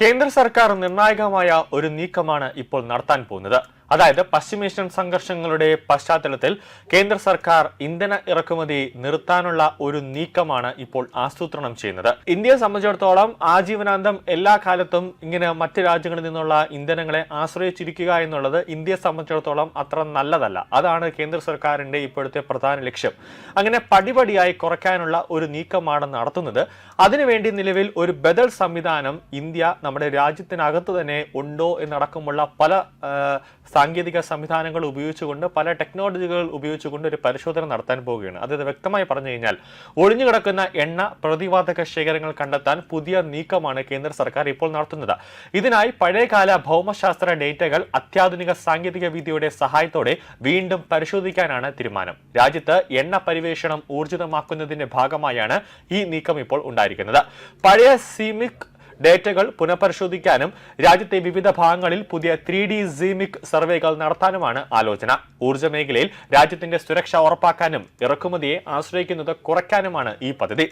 കേന്ദ്ര സർക്കാർ നിർണായകമായ ഒരു നീക്കമാണ് ഇപ്പോൾ നടത്താൻ പോകുന്നത്. അതായത് പശ്ചിമേഷ്യൻ സംഘർഷങ്ങളുടെ പശ്ചാത്തലത്തിൽ കേന്ദ്ര സർക്കാർ ഇന്ധന ഇറക്കുമതി നിർത്താനുള്ള ഒരു നീക്കമാണ് ഇപ്പോൾ ആസൂത്രണം ചെയ്യുന്നത്. ഇന്ത്യയെ സംബന്ധിച്ചിടത്തോളം ആജീവനാന്തം എല്ലാ കാലത്തും ഇങ്ങനെ മറ്റ് രാജ്യങ്ങളിൽ നിന്നുള്ള ഇന്ധനങ്ങളെ ആശ്രയിച്ചിരിക്കുക എന്നുള്ളത് ഇന്ത്യയെ സംബന്ധിച്ചിടത്തോളം അത്ര നല്ലതല്ല. അതാണ് കേന്ദ്ര സർക്കാരിന്റെ ഇപ്പോഴത്തെ പ്രധാന ലക്ഷ്യം. അങ്ങനെ പടിപടിയായി കുറയ്ക്കാനുള്ള ഒരു നീക്കമാണ് നടത്തുന്നത്. അതിനുവേണ്ടി നിലവിൽ ഒരു ബദൽ സംവിധാനം ഇന്ത്യ നമ്മുടെ രാജ്യത്തിനകത്ത് തന്നെ ഉണ്ടോ എന്നടക്കമുള്ള പല സാങ്കേതിക സംവിധാനങ്ങൾ ഉപയോഗിച്ചുകൊണ്ട് പല ടെക്നോളജികൾ ഉപയോഗിച്ചുകൊണ്ട് ഒരു പരിശോധന നടത്താൻ പോവുകയാണ്. അതായത് വ്യക്തമായി പറഞ്ഞു കഴിഞ്ഞാൽ ഒളിഞ്ഞുകിടക്കുന്ന എണ്ണ പ്രതിവാതക ശേഖരങ്ങൾ കണ്ടെത്താൻ പുതിയ നീക്കമാണ് കേന്ദ്ര സർക്കാർ ഇപ്പോൾ നടത്തുന്നത്. ഇതിനായി പഴയകാല ഭൗമശാസ്ത്ര ഡേറ്റകൾ അത്യാധുനിക സാങ്കേതിക വിദ്യയുടെ സഹായത്തോടെ വീണ്ടും പരിശോധിക്കാനാണ് തീരുമാനം. രാജ്യത്ത് എണ്ണ പരിവേഷണം ഊർജിതമാക്കുന്നതിന്റെ ഭാഗമായാണ് ഈ നീക്കം ഇപ്പോൾ ഉണ്ടായിരിക്കുന്നത്. പഴയ സീമിക് ഡേറ്റകൾ പുനഃപരിശോധിക്കാനും രാജ്യത്തെ വിവിധ ഭാഗങ്ങളിൽ പുതിയ 3D സീമിക് സർവേകൾ നടത്താനുമാണ് ആലോചന. ഊർജ്ജ മേഖലയിൽ രാജ്യത്തിന്റെ സുരക്ഷ ഉറപ്പാക്കാനും ഇറക്കുമതിയെ ആശ്രയിക്കുന്നത് കുറയ്ക്കാനുമാണ് ഈ പദ്ധതി.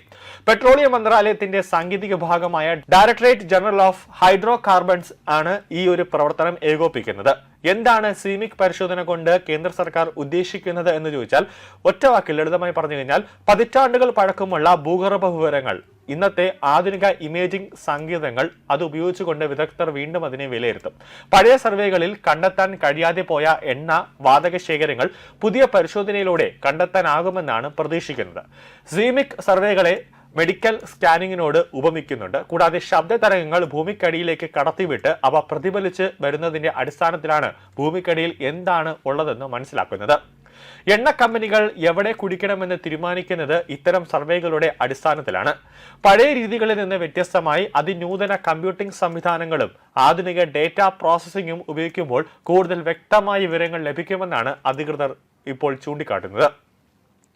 പെട്രോളിയം മന്ത്രാലയത്തിന്റെ സാങ്കേതിക ഭാഗമായ directorate general of hydro carbons ആണ് ഈ ഒരു പ്രവർത്തനം ഏകോപിപ്പിക്കുന്നത്. എന്താണ് സീമിക് പരിശോധന കൊണ്ട് കേന്ദ്ര സർക്കാർ ഉദ്ദേശിക്കുന്നത് എന്ന് ചോദിച്ചാൽ ഒറ്റവാക്കിൽ ലളിതമായി പറഞ്ഞു കഴിഞ്ഞാൽ പതിറ്റാണ്ടുകൾ പഴക്കമുള്ള ഭൂഗർഭ വിവരങ്ങൾ, ഇന്നത്തെ ആധുനിക ഇമേജിംഗ് സാങ്കേതികങ്ങൾ അത് ഉപയോഗിച്ചുകൊണ്ട് വിദഗ്ധർ വീണ്ടും അതിനെ വിലയിരുത്തും. പഴയ സർവേകളിൽ കണ്ടെത്താൻ കഴിയാതെ പോയ എണ്ണ വാതക ശേഖരങ്ങൾ പുതിയ പരിശോധനയിലൂടെ കണ്ടെത്താനാകുമെന്നാണ് പ്രതീക്ഷിക്കുന്നത്. സീമിക് സർവേകളെ മെഡിക്കൽ സ്കാനിങ്ങിനോട് ഉപമിക്കുന്നുണ്ട്. കൂടാതെ ശബ്ദ തരംഗങ്ങൾ ഭൂമിക്കടിയിലേക്ക് കടത്തിവിട്ട് അവ പ്രതിഫലിച്ച് വരുന്നതിന്റെ അടിസ്ഥാനത്തിലാണ് ഭൂമിക്കടിയിൽ എന്താണ് ഉള്ളതെന്ന് മനസ്സിലാക്കുന്നത്. എണ്ണ കമ്പനികൾ എവിടെ കുടിക്കണമെന്ന് തീരുമാനിക്കുന്നത് ഇത്തരം സർവേകളുടെ അടിസ്ഥാനത്തിലാണ്. പഴയ രീതികളിൽ നിന്ന് വ്യത്യസ്തമായി അതിനൂതന കമ്പ്യൂട്ടിംഗ് സംവിധാനങ്ങളും ആധുനിക ഡേറ്റ പ്രോസസ്സിംഗും ഉപയോഗിക്കുമ്പോൾ കൂടുതൽ വ്യക്തമായ വിവരങ്ങൾ ലഭിക്കുമെന്നാണ് അധികൃതർ ഇപ്പോൾ ചൂണ്ടിക്കാട്ടുന്നത്.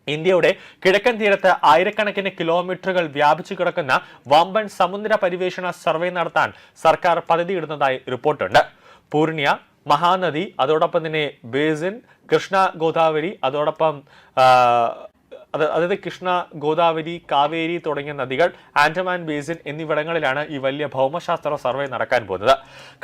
ഇന്ത്യയുടെ കിഴക്കൻ തീരത്ത് ആയിരക്കണക്കിന് കിലോമീറ്ററുകൾ വ്യാപിച്ചു കിടക്കുന്ന വമ്പൻ സമുദ്ര പരിവേഷണ സർവേ നടത്താൻ സർക്കാർ പദ്ധതിയിടുന്നതായി റിപ്പോർട്ടുണ്ട്. പൂർണിയ, മഹാനദി, അതോടൊപ്പം തന്നെ ബേസിൻ, കൃഷ്ണ, ഗോദാവരി, അതോടൊപ്പം അതായത് കൃഷ്ണ, ഗോദാവരി, കാവേരി തുടങ്ങിയ നദികൾ, ആൻഡമാൻ ബേസിൻ എന്നിവിടങ്ങളിലാണ് ഈ വലിയ ഭൗമശാസ്ത്ര സർവേ നടക്കാൻ പോകുന്നത്.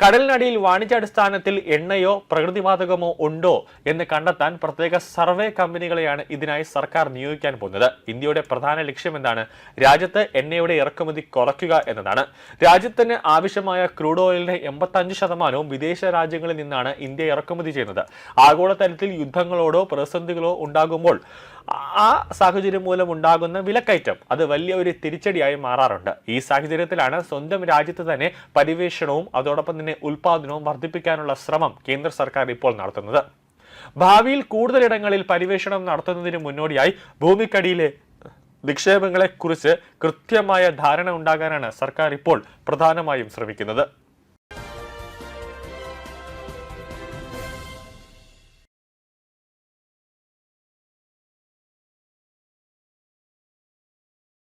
കടലിനടിയിൽ വാണിജ്യാടിസ്ഥാനത്തിൽ എണ്ണയോ പ്രകൃതിവാതകമോ ഉണ്ടോ എന്ന് കണ്ടെത്താൻ പ്രത്യേക സർവേ കമ്പനികളെയാണ് ഇതിനായി സർക്കാർ നിയോഗിക്കാൻ പോകുന്നത്. ഇന്ത്യയുടെ പ്രധാന ലക്ഷ്യം എന്താണ്? രാജ്യത്ത് എണ്ണയുടെ ഇറക്കുമതി കുറയ്ക്കുക എന്നതാണ്. രാജ്യത്തിന് ആവശ്യമായ ക്രൂഡ് ഓയിലിന്റെ 85% വിദേശ രാജ്യങ്ങളിൽ നിന്നാണ് ഇന്ത്യ ഇറക്കുമതി ചെയ്യുന്നത്. ആഗോളതലത്തിൽ യുദ്ധങ്ങളോടോ പ്രതിസന്ധികളോ ഉണ്ടാകുമ്പോൾ ആ സാഹചര്യം മൂലം ഉണ്ടാകുന്ന വിലക്കയറ്റം അത് വലിയ ഒരു തിരിച്ചടിയായി മാറാറുണ്ട്. ഈ സാഹചര്യത്തിലാണ് സ്വന്തം രാജ്യത്ത് തന്നെ പരിവേഷണവും അതോടൊപ്പം തന്നെ ഉൽപാദനവും വർദ്ധിപ്പിക്കാനുള്ള ശ്രമം കേന്ദ്ര സർക്കാർ ഇപ്പോൾ നടത്തുന്നത്. ഭാവിയിൽ കൂടുതലിടങ്ങളിൽ പരിവേഷണം നടത്തുന്നതിന് മുന്നോടിയായി ഭൂമിക്കടിയിലെ നിക്ഷേപങ്ങളെ കുറിച്ച് കൃത്യമായ ധാരണ ഉണ്ടാകാനാണ് സർക്കാർ ഇപ്പോൾ പ്രധാനമായും ശ്രമിക്കുന്നത്.